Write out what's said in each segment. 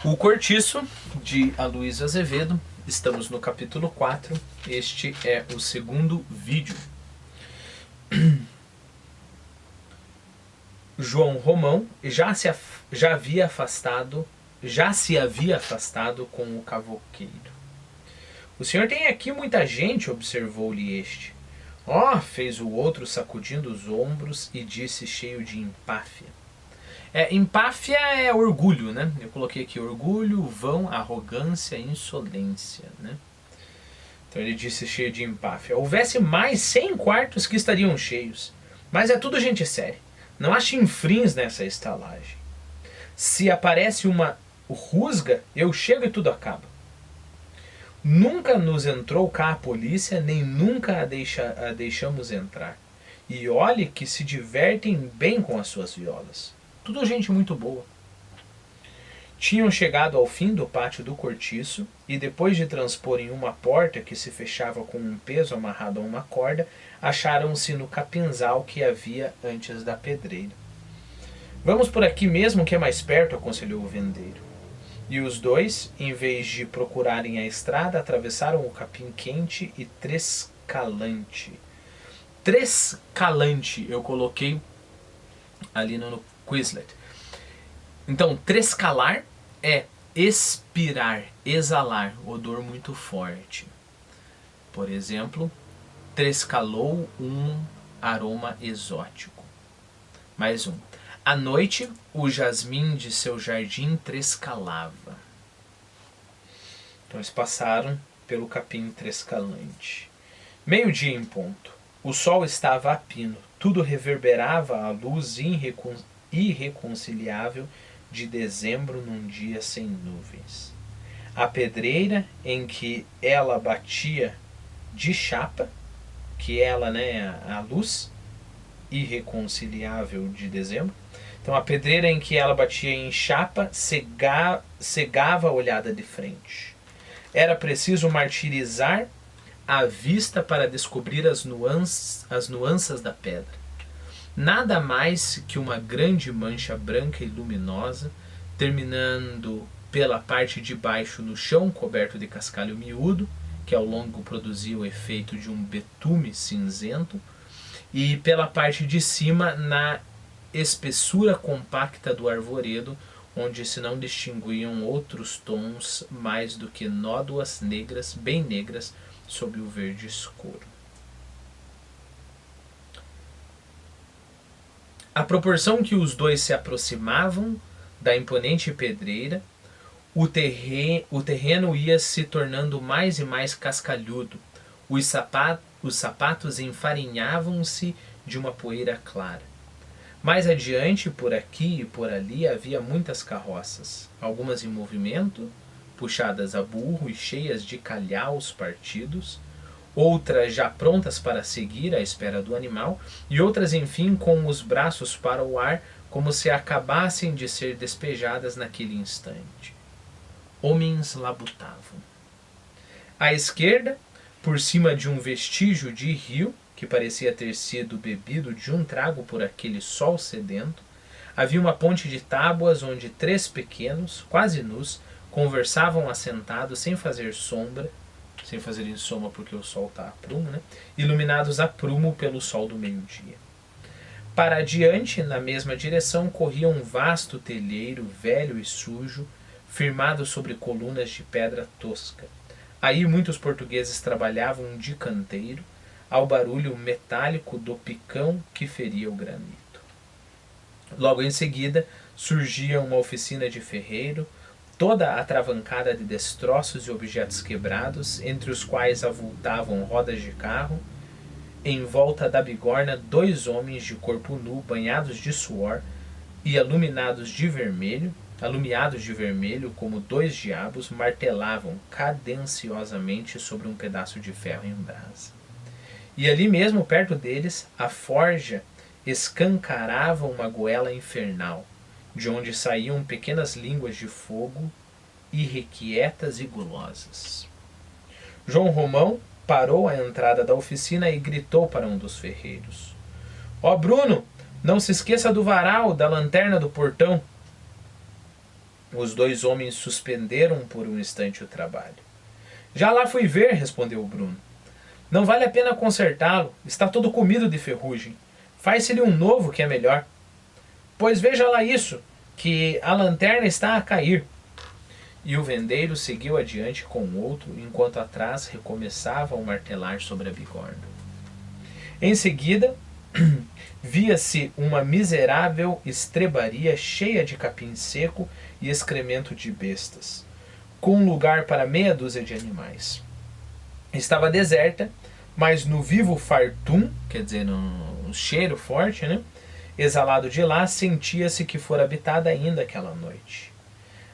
O Cortiço, de Aloysio Azevedo. Estamos no capítulo 4. Este é o segundo vídeo. João Romão já se havia afastado com o cavouqueiro. O senhor tem aqui muita gente, observou-lhe este. Fez o outro sacudindo os ombros e disse cheio de empáfia. Empáfia é orgulho, né? Eu coloquei aqui orgulho, vão, arrogância, insolência, né? Então ele disse cheio de empáfia. Houvesse mais 100 quartos que estariam cheios. Mas é tudo gente séria. Não há chinfrins nessa estalagem. Se aparece uma rusga, eu chego e tudo acaba. Nunca nos entrou cá a polícia, nem nunca a deixamos entrar. E olhe que se divertem bem com as suas violas. Tudo gente muito boa. Tinham chegado ao fim do pátio do cortiço e depois de transporem uma porta que se fechava com um peso amarrado a uma corda, acharam-se no capinzal que havia antes da pedreira. Vamos por aqui mesmo que é mais perto, aconselhou o vendeiro. E os dois, em vez de procurarem a estrada, atravessaram o capim quente e trescalante. Trescalante eu coloquei ali no Quizlet. Então, trescalar é expirar, exalar, odor muito forte. Por exemplo, trescalou um aroma exótico. Mais um. À noite, o jasmim de seu jardim trescalava. Então, eles passaram pelo capim trescalante. Meio-dia em ponto. O sol estava a pino. Tudo reverberava a luz irreconciliável de dezembro num dia sem nuvens. A pedreira em que ela batia de chapa, que ela, né, a luz irreconciliável de dezembro. Então a pedreira em que ela batia em chapa cegava a olhada de frente. Era preciso martirizar a vista para descobrir as nuances da pedra. Nada mais que uma grande mancha branca e luminosa, terminando pela parte de baixo no chão coberto de cascalho miúdo, que ao longo produzia o efeito de um betume cinzento, e pela parte de cima na espessura compacta do arvoredo, onde se não distinguiam outros tons mais do que nódoas negras, bem negras, sob o verde escuro. À proporção que os dois se aproximavam da imponente pedreira, o terreno ia se tornando mais e mais cascalhudo. Os sapatos enfarinhavam-se de uma poeira clara. Mais adiante, por aqui e por ali, havia muitas carroças, algumas em movimento, puxadas a burro e cheias de calhaus partidos, outras já prontas para seguir à espera do animal, e outras, enfim, com os braços para o ar, como se acabassem de ser despejadas naquele instante. Homens labutavam. À esquerda, por cima de um vestígio de rio, que parecia ter sido bebido de um trago por aquele sol sedento, havia uma ponte de tábuas onde 3 pequenos, quase nus, conversavam assentados sem fazer sombra, sem fazerem sombra porque o sol está a prumo, né? Iluminados a prumo pelo sol do meio-dia. Para adiante, na mesma direção, corria um vasto telheiro velho e sujo, firmado sobre colunas de pedra tosca. Aí muitos portugueses trabalhavam de canteiro, ao barulho metálico do picão que feria o granito. Logo em seguida, surgia uma oficina de ferreiro, toda atravancada de destroços e objetos quebrados, entre os quais avultavam rodas de carro. Em volta da bigorna, 2 homens de corpo nu, banhados de suor e alumiados de vermelho, como 2 diabos, martelavam cadenciosamente sobre um pedaço de ferro em brasa. E ali mesmo, perto deles, a forja escancarava uma goela infernal, de onde saíam pequenas línguas de fogo, irrequietas e gulosas. João Romão parou à entrada da oficina e gritou para um dos ferreiros. Bruno, não se esqueça do varal, da lanterna do portão. Os dois homens suspenderam por um instante o trabalho. Já lá fui ver, respondeu o Bruno. Não vale a pena consertá-lo, está todo comido de ferrugem. Faz-se-lhe um novo que é melhor. Pois veja lá isso, que a lanterna está a cair. E o vendeiro seguiu adiante com o outro, enquanto atrás recomeçava a martelar sobre a bigorna. Em seguida, via-se uma miserável estrebaria cheia de capim seco e excremento de bestas, com lugar para meia dúzia de animais. Estava deserta, mas no vivo fartum, quer dizer, no cheiro forte, né, exalado de lá, sentia-se que fora habitada ainda aquela noite.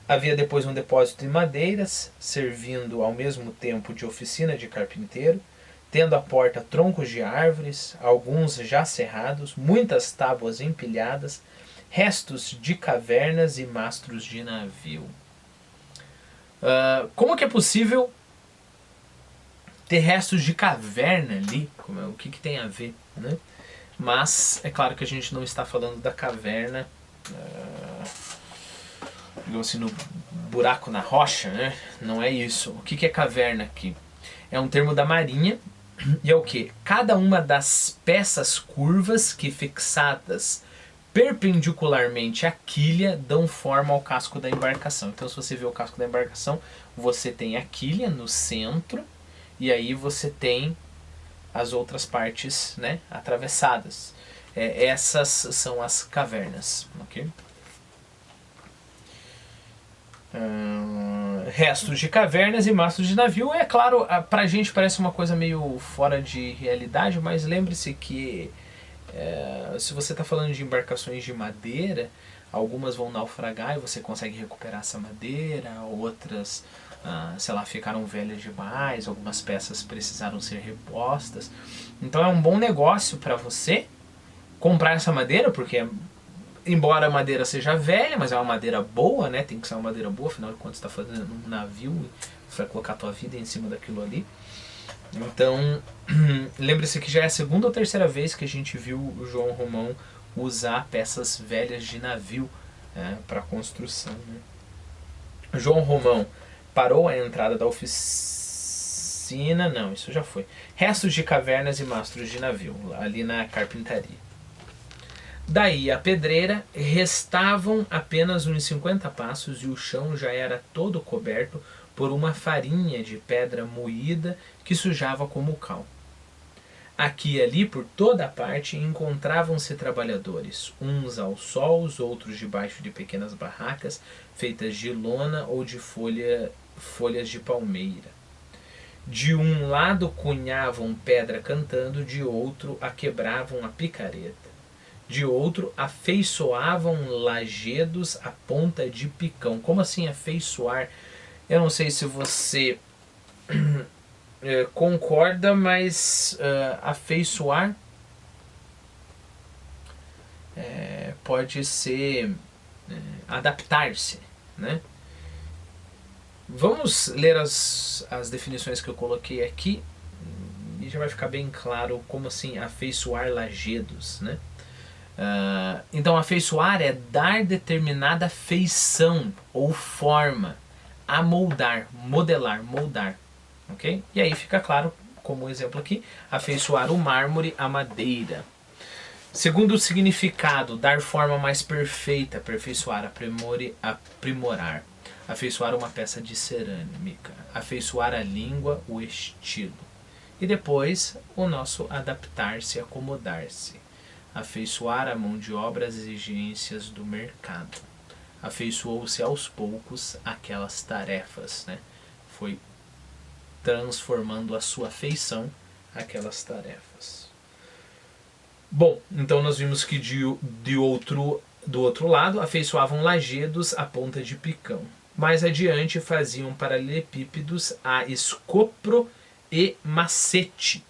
Havia depois um depósito de madeiras, servindo ao mesmo tempo de oficina de carpinteiro, tendo à porta troncos de árvores, alguns já serrados, muitas tábuas empilhadas, restos de cavernas e mastros de navio. Como que é possível ter restos de caverna ali? O que tem a ver, né? Mas é claro que a gente não está falando da caverna, digamos assim, no buraco na rocha, né? Não é isso. O que é caverna aqui? É um termo da marinha e é o que? Cada uma das peças curvas que fixadas perpendicularmente à quilha dão forma ao casco da embarcação. Então, se você vê o casco da embarcação, você tem a quilha no centro e aí você tem as outras partes, né, atravessadas. Essas são as cavernas, ok? Restos de cavernas e mastros de navio. É claro, pra gente parece uma coisa meio fora de realidade, mas lembre-se que se você está falando de embarcações de madeira, algumas vão naufragar e você consegue recuperar essa madeira, outras, sei lá, ficaram velhas demais, algumas peças precisaram ser repostas. Então é um bom negócio para você comprar essa madeira, porque embora a madeira seja velha, mas é uma madeira boa, né? Tem que ser uma madeira boa, afinal de contas você está fazendo um navio, você vai colocar a tua vida em cima daquilo ali. Então, lembre-se que já é a segunda ou terceira vez que a gente viu o João Romão usar peças velhas de navio para construção, né? João Romão parou à entrada da oficina, não, isso já foi. Restos de cavernas e mastros de navio, ali na carpintaria. Daí a pedreira, restavam apenas uns 50 passos e o chão já era todo coberto por uma farinha de pedra moída que sujava como cal. Aqui e ali, por toda a parte, encontravam-se trabalhadores, uns ao sol, os outros debaixo de pequenas barracas feitas de lona ou de folhas de palmeira. De um lado cunhavam pedra cantando, de outro a quebravam a picareta. De outro, afeiçoavam lajedos à ponta de picão. Como assim afeiçoar? Eu não sei se você concorda, mas afeiçoar pode ser adaptar-se, né? Vamos ler as definições que eu coloquei aqui e já vai ficar bem claro como assim afeiçoar lajedos, né? Então, afeiçoar é dar determinada feição ou forma, amoldar, modelar, moldar, ok? E aí fica claro, como exemplo aqui, afeiçoar o mármore à madeira. Segundo o significado, dar forma mais perfeita, aperfeiçoar, aprimorar. Afeiçoar uma peça de cerâmica, afeiçoar a língua, o estilo. E depois, o nosso adaptar-se, acomodar-se. Afeiçoar a mão de obra às exigências do mercado. Afeiçoou-se aos poucos aquelas tarefas, né? Foi transformando a sua afeição aquelas tarefas. Bom, então nós vimos que do outro lado afeiçoavam lajedos à ponta de picão. Mais adiante faziam paralelepípedos a escopro e macete.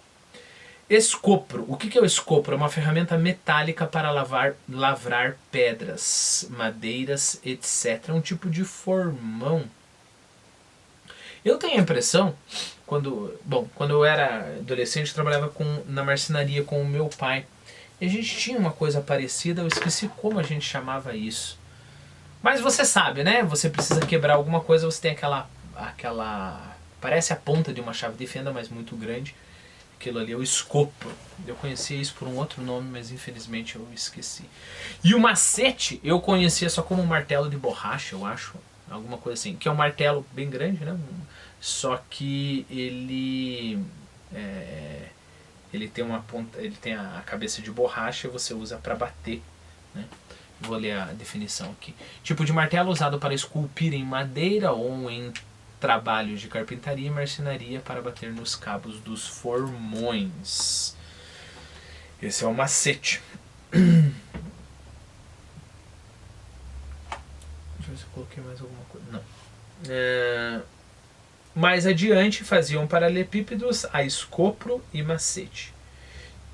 Escopro. O que é o escopro? É uma ferramenta metálica para lavrar pedras, madeiras, etc. É um tipo de formão. Eu tenho a impressão, quando eu era adolescente, eu trabalhava na marcenaria com o meu pai. E a gente tinha uma coisa parecida, eu esqueci como a gente chamava isso. Mas você sabe, né? Você precisa quebrar alguma coisa, você tem aquela parece a ponta de uma chave de fenda, mas muito grande. Aquilo ali é o escopo. Eu conhecia isso por um outro nome, mas infelizmente eu esqueci. E o macete eu conhecia só como um martelo de borracha, eu acho. Alguma coisa assim. Que é um martelo bem grande, né? Só que ele tem uma ponta, ele tem a cabeça de borracha e você usa para bater, né? Vou ler a definição aqui. Tipo de martelo usado para esculpir em madeira ou em trabalhos de carpintaria e marcenaria para bater nos cabos dos formões. Esse é o macete. Deixa eu ver se eu coloquei mais alguma coisa. Não. Mais adiante faziam paralelepípedos a escopro e macete.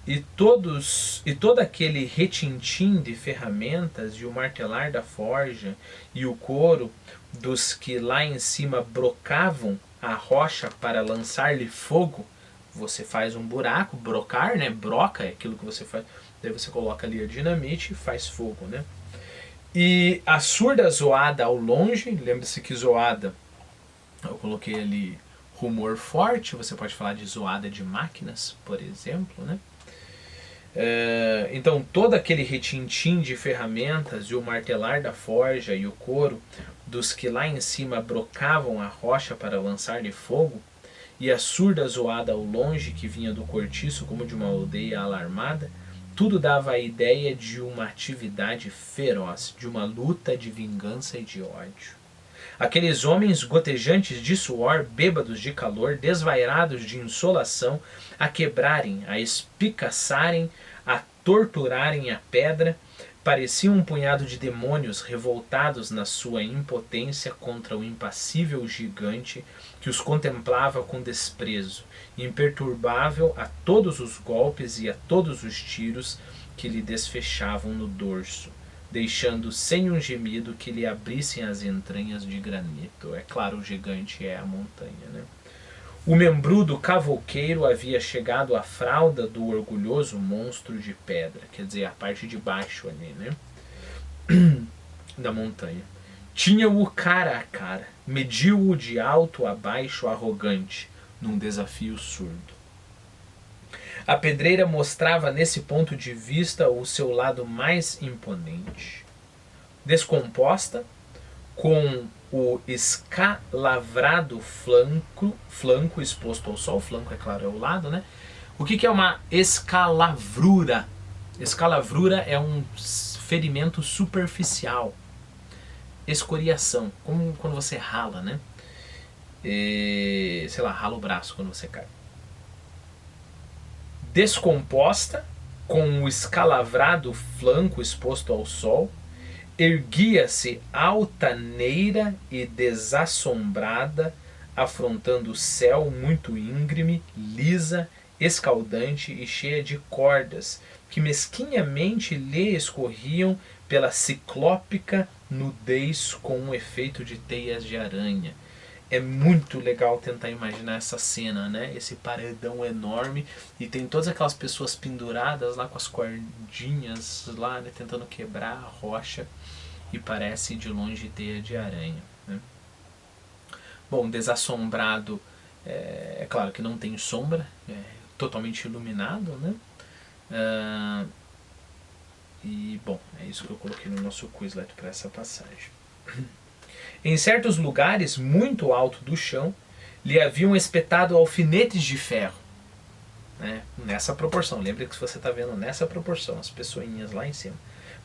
E todo aquele retintim de ferramentas e o martelar da forja e o couro dos que lá em cima brocavam a rocha para lançar-lhe fogo, você faz um buraco, brocar, né? Broca é aquilo que você faz, daí você coloca ali a dinamite e faz fogo, né? E a surda zoada ao longe, lembre-se que zoada, eu coloquei ali rumor forte, você pode falar de zoada de máquinas, por exemplo, né? Então todo aquele retintim de ferramentas e o martelar da forja e o couro dos que lá em cima brocavam a rocha para lançar-lhe fogo, e a surda zoada ao longe que vinha do cortiço como de uma aldeia alarmada, tudo dava a ideia de uma atividade feroz, de uma luta de vingança e de ódio. Aqueles homens gotejantes de suor, bêbados de calor, desvairados de insolação, a quebrarem, a espicaçarem, a torturarem a pedra, pareciam um punhado de demônios revoltados na sua impotência contra o impassível gigante que os contemplava com desprezo, imperturbável a todos os golpes e a todos os tiros que lhe desfechavam no dorso, deixando sem um gemido que lhe abrissem as entranhas de granito. É claro, o gigante é a montanha, né? O membrudo cavouqueiro havia chegado à fralda do orgulhoso monstro de pedra, quer dizer, a parte de baixo ali, né? Da montanha. Tinha-o cara a cara, mediu-o de alto a baixo arrogante, num desafio surdo. A pedreira mostrava nesse ponto de vista o seu lado mais imponente. Descomposta, com o escalavrado flanco exposto ao sol, flanco é claro é o lado, né? O que é uma escalavrura? Escalavrura é um ferimento superficial, escoriação, como quando você rala, né? Sei lá, rala o braço quando você cai. Descomposta, com o escalavrado flanco exposto ao sol, erguia-se altaneira e desassombrada, afrontando o céu muito íngreme, lisa, escaldante e cheia de cordas, que mesquinhamente lhe escorriam pela ciclópica nudez com um efeito de teias de aranha. É muito legal tentar imaginar essa cena, né? Esse paredão enorme e tem todas aquelas pessoas penduradas lá com as cordinhas lá, né? Tentando quebrar a rocha e parece de longe teia de aranha, né? Bom, desassombrado, é claro que não tem sombra, é totalmente iluminado, né? E bom, é isso que eu coloquei no nosso Quizlet para essa passagem. Em certos lugares, muito alto do chão, lhe haviam espetado alfinetes de ferro, né? Nessa proporção, lembra que você está vendo nessa proporção, as pessoinhas lá em cima.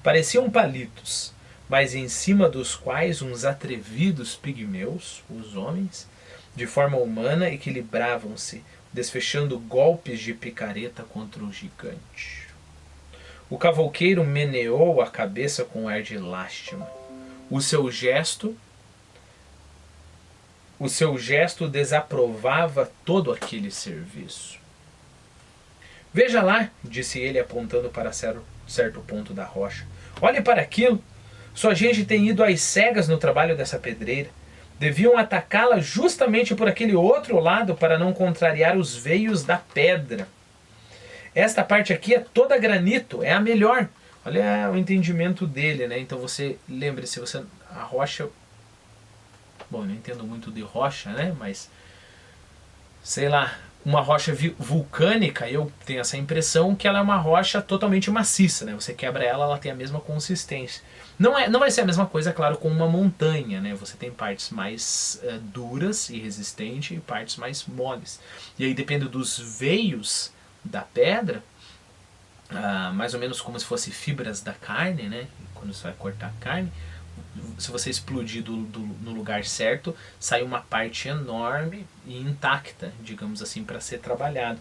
Pareciam palitos, mas em cima dos quais uns atrevidos pigmeus, os homens, de forma humana, equilibravam-se, desfechando golpes de picareta contra o gigante. O cavouqueiro meneou a cabeça com ar de lástima. O seu gesto desaprovava todo aquele serviço. Veja lá, disse ele apontando para certo ponto da rocha. Olhe para aquilo. Sua gente tem ido às cegas no trabalho dessa pedreira. Deviam atacá-la justamente por aquele outro lado para não contrariar os veios da pedra. Esta parte aqui é toda granito, é a melhor. Olha o entendimento dele, né? Então você, lembre-se, a rocha... Bom, eu não entendo muito de rocha, né? Mas, sei lá, uma rocha vulcânica, eu tenho essa impressão que ela é uma rocha totalmente maciça, né? Você quebra ela, ela tem a mesma consistência. Não vai ser a mesma coisa, claro, com uma montanha, né? Você tem partes mais duras e resistentes e partes mais moles. E aí depende dos veios da pedra, mais ou menos como se fossem fibras da carne, né? Quando você vai cortar a carne, se você explodir no lugar certo, sai uma parte enorme e intacta, digamos assim, para ser trabalhado.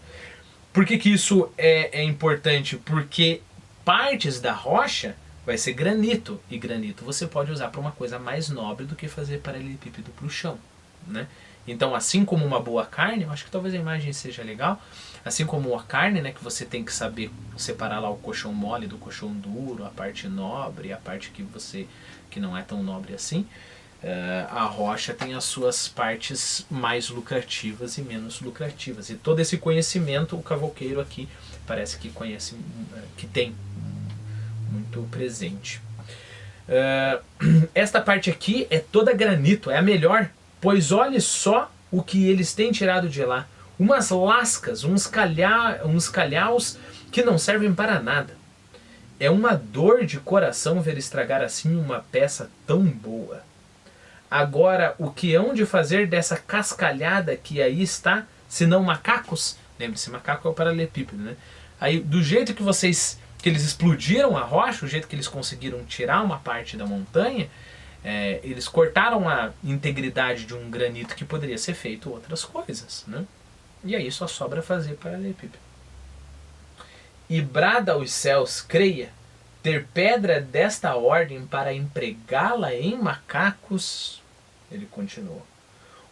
Por que isso é importante? Porque partes da rocha vai ser granito, e granito você pode usar para uma coisa mais nobre do que fazer paralelepípedo para o chão, né? Então, assim como uma boa carne, eu acho que talvez a imagem seja legal, assim como a carne, né, que você tem que saber separar lá o coxão mole do coxão duro, a parte nobre, a parte que não é tão nobre assim, a rocha tem as suas partes mais lucrativas e menos lucrativas. E todo esse conhecimento o cavouqueiro aqui parece que conhece, que tem muito presente. Esta parte aqui é toda granito, é a melhor, pois olhe só o que eles têm tirado de lá. Umas lascas, uns calhaus que não servem para nada. É uma dor de coração ver estragar assim uma peça tão boa. Agora, o que hão de fazer dessa cascalhada que aí está, se não macacos? Lembre-se, macaco é o paralelepípedo, né? Aí, do jeito que eles explodiram a rocha, o jeito que eles conseguiram tirar uma parte da montanha, eles cortaram a integridade de um granito que poderia ser feito outras coisas, né? E aí só sobra fazer paralelepípedo. E brada aos céus, creia, ter pedra desta ordem para empregá-la em macacos. Ele continuou.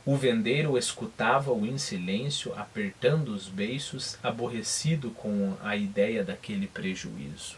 O vendeiro escutava-o em silêncio, apertando os beiços, aborrecido com a ideia daquele prejuízo.